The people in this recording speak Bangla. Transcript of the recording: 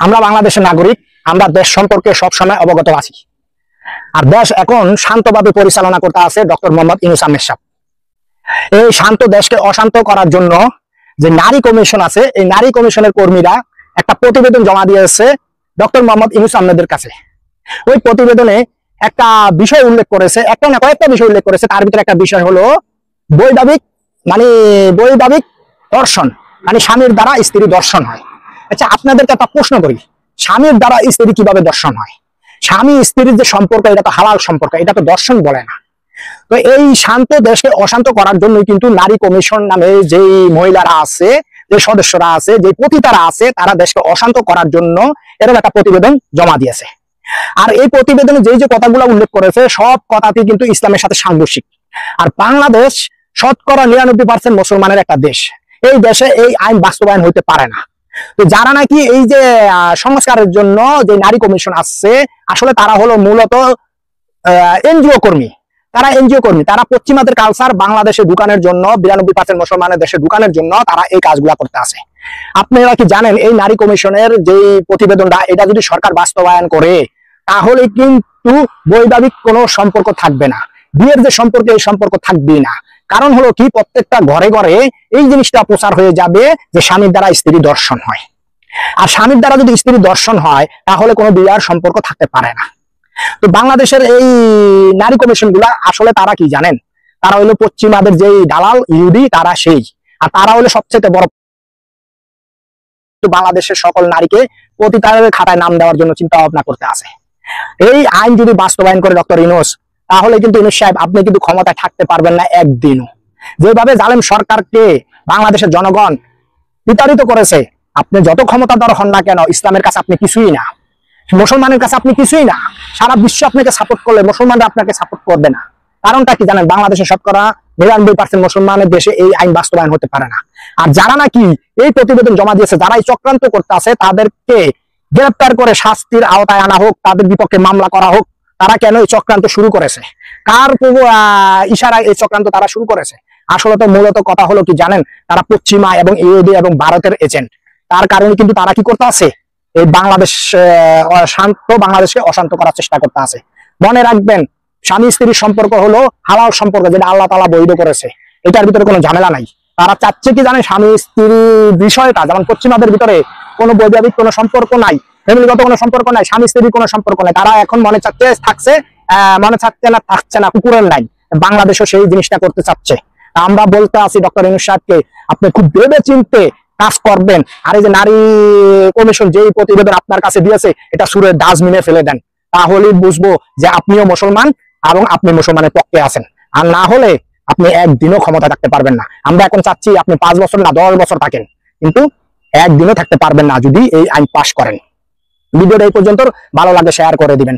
আমরা বাংলাদেশের নাগরিক, আমরা দেশ সম্পর্কে সবসময় অবগত আছি। আর দেশ এখন শান্তভাবে পরিচালনা করতে আছে ডক্টর মোহাম্মদ ইউনূস আহমেদ সাহেব। এই শান্ত দেশকে অশান্ত করার জন্য যে নারী কমিশন আছে, এই নারী কমিশনের কর্মীরা একটা প্রতিবেদন জমা দিয়েছে ডক্টর মোহাম্মদ ইউনূস আহমেদের কাছে। ওই প্রতিবেদনে একটা বিষয় উল্লেখ করেছে, একটা না কয়েকটা বিষয় উল্লেখ করেছে। তার ভিতরে একটা বিষয় হলো বৈবাহিক দর্শন, মানে স্বামীর দ্বারা স্ত্রী দর্শন হয়। আচ্ছা, আপনাদেরকে একটা প্রশ্ন করি, স্বামীর দ্বারা স্ত্রী কিভাবে দর্শন হয়? স্বামী স্ত্রীর যে সম্পর্ক, এটা তো হালাল সম্পর্ক, এটা তো দর্শন বলে না। তো এই শান্ত দেশকে অশান্ত করার জন্যই কিন্তু নারী কমিশন নামে যে মহিলারা আছে, যে সদস্যরা আছে, যে পতিতারা আছে, তারা দেশকে অশান্ত করার জন্য এরকম একটা প্রতিবেদন জমা দিয়েছে। আর এই প্রতিবেদনে যে কথাগুলো উল্লেখ করেছে, সব কথাতেই কিন্তু ইসলামের সাথে সাংঘর্ষিক। আর বাংলাদেশ শতকরা 99% মুসলমানের একটা দেশ। এই দেশে এই আইন বাস্তবায়ন হইতে পারে না। তো যারা নাকি এই যে সংস্কারের জন্য যে নারী কমিশন আসছে, আসলে তারা হলো মূলত এনজিও কর্মী। তারা পশ্চিমাদের কালচার বাংলাদেশে ঢুকানোর জন্য, 92% মুসলমানের দেশে ঢুকানোর জন্য তারা এই কাজগুলা করতে আছে। আপনারা কি জানেন, এই নারী কমিশনের যে প্রতিবেদনটা, এটা যদি সরকার বাস্তবায়ন করে, তাহলে কিন্তু বৈবাহিক কোনো সম্পর্ক থাকবে না, বিয়ের যে সম্পর্ক, এই সম্পর্ক থাকবেই না। কারণ হলো কি, প্রত্যেকটা ঘরে ঘরে এই জিনিসটা প্রচার হয়ে যাবে যে স্বামীর দ্বারা স্ত্রী দর্শন হয়। আর স্বামীর দ্বারা যদি স্ত্রী দর্শন হয়, তাহলে কোনো বিয়ের সম্পর্ক থাকতে পারে না। তো বাংলাদেশের এই নারী কমিশন গুলা আসলে তারা কি জানেন, তারা হলো পশ্চিমাদের যে দালাল ইহুদি, তারা সেই। আর তারা হলো সবচেয়ে বড় বাংলাদেশের সকল নারীকে পতিতাদের খাতায় নাম দেওয়ার জন্য চিন্তা ভাবনা করতে আছে। এই আইন যদি বাস্তবায়ন করে ডক্টর ইউনূস, তাহলে কিন্তু ইউনূস সাহেব আপনি কিন্তু ক্ষমতায় থাকতে পারবেন না একদিনও। যেভাবে জালেম সরকারকে বাংলাদেশের জনগণ বিতাড়িত করেছে, আপনি যত ক্ষমতাধর হন না কেন, ইসলামের কাছে আপনি কিছুই না, মুসলমানের কাছে আপনি কিছুই না। সারা বিশ্ব আপনাকে সাপোর্ট করলে মুসলমানরা আপনাকে সাপোর্ট করবে না। কারণটা কি জানেন, বাংলাদেশের শতকরা 99% মুসলমানের দেশে এই আইন বাস্তবায়ন হতে পারে না। আর যারা নাকি এই প্রতিবেদন জমা দিয়েছে, যারা এই চক্রান্ত করতে আছে, তাদেরকে গ্রেফতার করে শাস্তির আওতায় আনা হোক, তাদের বিপক্ষে মামলা করা হোক। তারা কেন এই চক্রান্ত শুরু করেছে, কার ইশারায় এই চক্রান্ত তারা শুরু করেছে? আসলে তো মূলত কথা হলো কি জানেন, তারা পশ্চিমা এবং ইহুদি এবং ভারতের এজেন্ট। তার কারণে কিন্তু তারা কি করতে আছে, এই বাংলাদেশ শান্ত বাংলাদেশকে অশান্ত করার চেষ্টা করতে আছে। মনে রাখবেন, স্বামী স্ত্রীর সম্পর্ক হলো হালাল সম্পর্ক, যেটা আল্লাহ তাআলা বৈধ করেছে। এটার ভিতরে কোনো ঝামেলা নাই। তারা চাচ্ছে কি জানেন, স্বামী স্ত্রীর বিষয়টা, যেমন পশ্চিমাদের ভিতরে কোনো বৈবাহিক কোনো সম্পর্ক নাই, ফ্যামিলিগত কোনো সম্পর্ক নাই, স্বামী স্ত্রীর কোনো সম্পর্ক নাই। তারা এখন মনে থাকছে না কুকুরের নাই। বাংলাদেশও সেই জিনিসটা করতে চাচ্ছে। আমরা বলতে আছি ডক্টর ইউনূস সাহেবকে, আপনি খুব ভেবে চিন্তে কাজ করবেন। আর এই যে নারী কমিশন যে প্রতিবেদন আপনার কাছে দিয়েছে, এটা সুরের ডাস্টবিনে ফেলে দেন। তাহলেই বুঝবো যে আপনিও মুসলমান এবং আপনি মুসলমানের পক্ষে আছেন। আর না হলে আপনি একদিনও ক্ষমতা থাকতে পারবেন না। আমরা এখন চাচ্ছি আপনি 5 বছর না 10 বছর থাকেন, কিন্তু একদিনও থাকতে পারবেন না যদি এই আইন পাশ করেন। ভিডিওটা এই পর্যন্ত, ভালো লাগলে শেয়ার করে দিবেন।